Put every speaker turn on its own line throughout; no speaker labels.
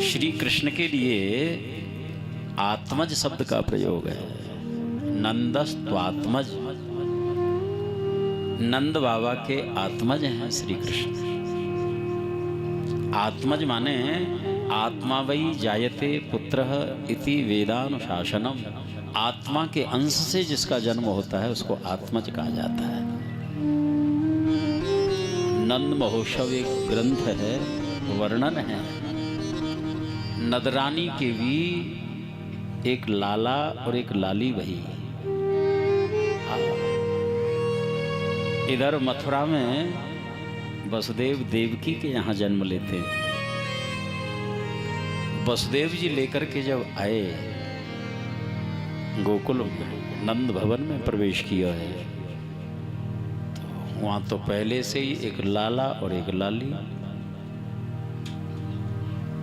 श्री कृष्ण के लिए आत्मज शब्द का प्रयोग है। नंदस्त्वात्मज, नंद बाबा के आत्मज हैं श्री कृष्ण। आत्मज माने आत्मा वै जायते पुत्रः इति वेदानुशासनम। आत्मा के अंश से जिसका जन्म होता है उसको आत्मज कहा जाता है। नंद महोत्सव एक ग्रंथ है, वर्णन है। नदरानी के भी एक लाला और एक लाली वही। इधर मथुरा में वसुदेव देवकी के यहाँ जन्म लेते हैं। वसुदेव जी लेकर के जब आए गोकुल नंद भवन में प्रवेश किया है, तो वहाँ तो पहले से ही एक लाला और एक लाली,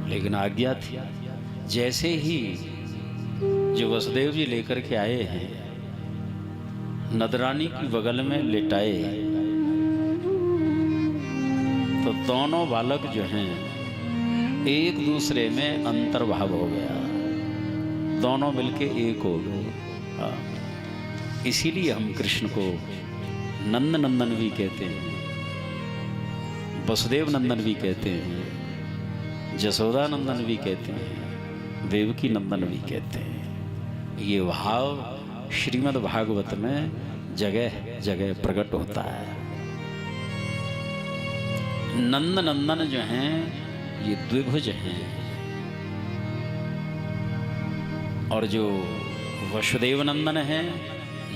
लेकिन आज्ञा थी जैसे ही जो वसुदेव जी लेकर के आए हैं नदरानी की बगल में लिटाए, तो दोनों बालक जो हैं एक दूसरे में अंतर्भाव हो गया, दोनों मिलके एक हो गए। इसीलिए हम कृष्ण को नंद नंदन भी कहते हैं, वसुदेव नंदन भी कहते हैं, जसोदा नंदन भी कहते हैं, देवकी नंदन भी कहते हैं। ये भाव श्रीमद् भागवत में जगह जगह प्रकट होता है। नंद नंदन जो हैं ये द्विभुज हैं, और जो वसुदेव नंदन हैं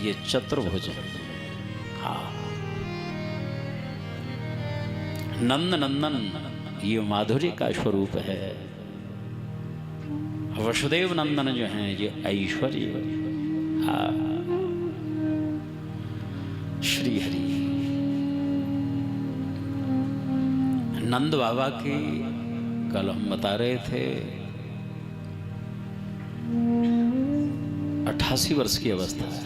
ये चतुर्भुज हैं। हाँ, नंद नंदन ये माधुर्य का स्वरूप है, वसुदेव नंदन जो हैं ये ऐश्वर्य। हाँ, श्री हरि। नंद बाबा की कल हम बता रहे थे 88 वर्ष की अवस्था है।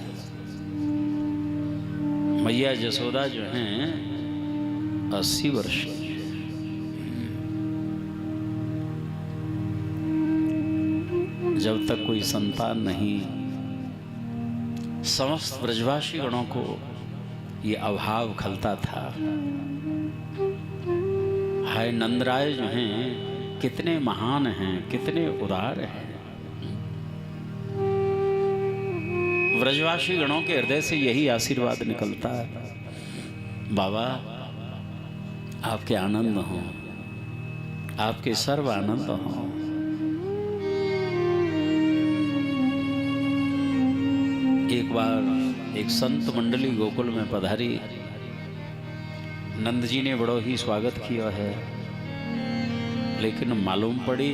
मैया जसोदा जो हैं 80 वर्ष। जब तक कोई संतान नहीं, समस्त ब्रजवासी गणों को ये अभाव खलता था। हाय नंदराय जो हैं कितने महान हैं, कितने उदार हैं। ब्रजवासी गणों के हृदय से यही आशीर्वाद निकलता है, बाबा आपके आनंद हों, आपके सर्व आनंद हों। एक बार एक संत मंडली गोकुल में पधारी, नंद जी ने बड़ो ही स्वागत किया है, लेकिन मालूम पड़ी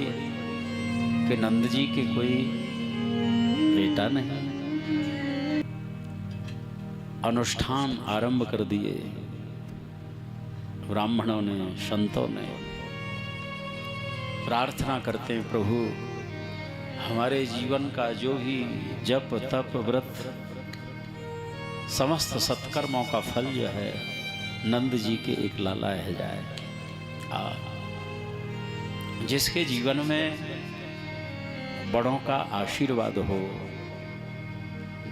कि नंद जी के कोई बेटा नहीं। अनुष्ठान आरंभ कर दिए ब्राह्मणों ने, संतों ने। प्रार्थना करते हैं, प्रभु हमारे जीवन का जो भी जप तप व्रत समस्त सत्कर्मों का फल जो है नंद जी के एक लाला रह जाए। जिसके जीवन में बड़ों का आशीर्वाद हो,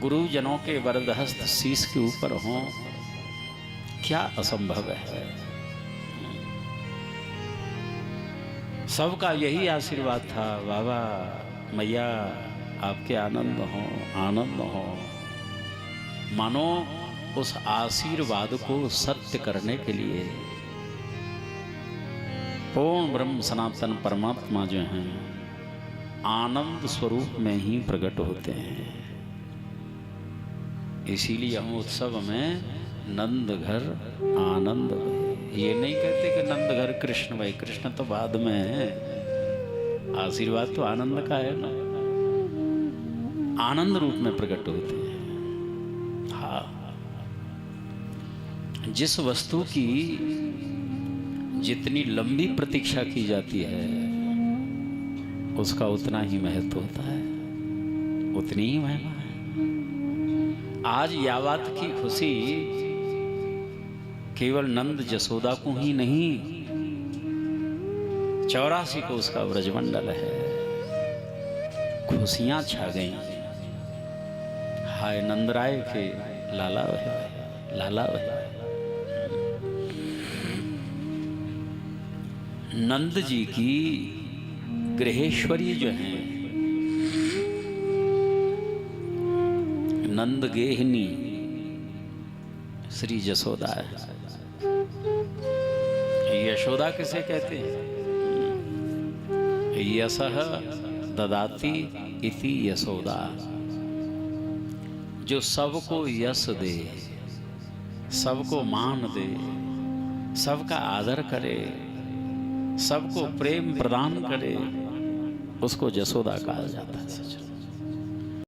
गुरुजनों के वरदहस्त शीश के ऊपर हो, क्या असंभव है। सबका यही आशीर्वाद था, बाबा मैया आपके आनंद हो, आनंद हो। मानो उस आशीर्वाद को सत्य करने के लिए पूर्ण ब्रह्म सनातन परमात्मा जो हैं आनंद स्वरूप में ही प्रकट होते हैं। इसीलिए हम उत्सव में नंद घर आनंद, ये नहीं कहते कि नंद घर कृष्ण भाई, कृष्ण तो बाद में है, आशीर्वाद तो आनंद का है ना, आनंद रूप में प्रकट होते हैं। हाँ, जिस वस्तु की जितनी लंबी प्रतीक्षा की जाती है उसका उतना ही महत्व होता है, उतनी ही महिमा है। आज यावत की खुशी केवल नंद जसोदा को ही नहीं, 84 को उसका ब्रजमंडल है। खुशियां छा गई, हाय नंदराय के लाला वह, लाला वह। नंद जी की गृहेश्वरी जो है, नंद गेहिनी श्री जसोदा है। यशोदा किसे कहते हैं? यशः ददाति इति यशोदा, जो सबको यश दे, सबको मान दे, सबका आदर करे, सबको प्रेम प्रदान करे, उसको जसोदा कहा जाता है।